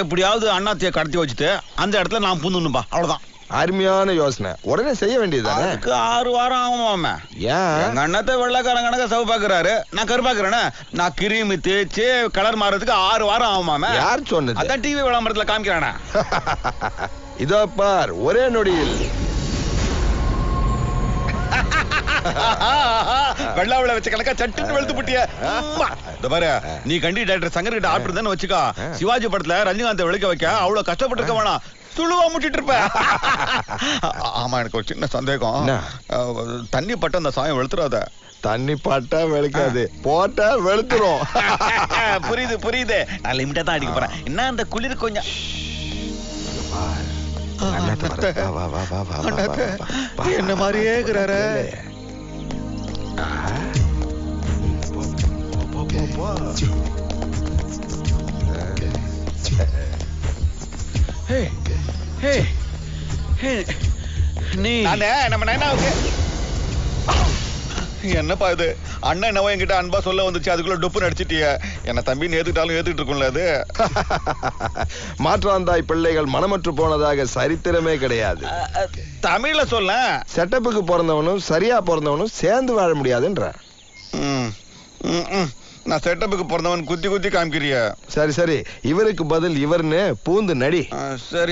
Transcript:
எப்படியாவது அண்ணாத்தைய கடத்தி வச்சுட்டு அந்த இடத்துல நான் பூந்துணும்பா, அவ்வளவுதான். அருமையான யோசனை, உடனே செய்ய வேண்டியதுதானே. அதுக்கு 6 வாரம் ஆகுமாமே. ஏன் எங்க அண்ணாத்த வெள்ளக்காரன் கணக்க சவுப்பாக்குறாரு, நான் கருப்பாக்குறேன்னு. நான் கிருமி தேய்ச்சி கலர் மாறதுக்கு 6 வாரம் ஆகுமாமே. யார் சொன்னது? அதான் டிவி விளம்பரத்துல காமிக்கிறானே. இதோ பார், ஒரே நொடியில் வெள்ளாவில வச்ச கணக்கா சட்டுன்னு வெளுத்து புட்டிய. இந்த பாரு, நீ கண்டி டாக்டர் சங்கர் கிட்ட ஆர்டர் தானே வச்சுக்கோ. சிவாஜி படத்துல ரஜினிகாந்த் விளக்க வைக்க அவ்வளவு கஷ்டப்பட்டு இருக்க வேணாம், சுழுவா முட்டிட்டு இருப்ப. ஆமா, எனக்கு ஒரு சின்ன சந்தேகம். தண்ணி பட்டு அந்த சாயம் வெளுத்துறாத. தண்ணி பட்டா வெளுக்காது, போட்டா வெளுத்துரும். புரியுது புரியுது, நான் லிமிட்டா தான் அடிக்க போறேன். என்ன அந்த குளிர் கொஞ்சம் என்ன மாதிரியே இருக்கிறாரு. நீ நம்ம நைனாவுக்கு என்னப்பா இது? அண்ணன் என்னவோ என்கிட்ட அன்பா சொல்ல வந்துச்சு, அதுக்குள்ள டொப்பு நடிச்சிட்டிய. என்ன தம்பி ஏத்துக்கிட்டாலும் ஏத்துக்கிட்டு இருக்கும்ல அது. மாற்றாந்தாய் பிள்ளைகள் மனமற்று போனதாக சரித்திரமே கிடையாது. தமிழ்ல சொல்ல. செட்டப்புக்கு பிறந்தவனும் சரியா பிறந்தவனும் சேர்ந்து வாழ முடியாதுன்ற. நான் செட்டப்புக்கு பிறந்தவன் குத்தி குத்தி காமிக்கிறிய. சரி சரி, இவருக்கு பதில் இவர்னு பூந்து நடி. சரி,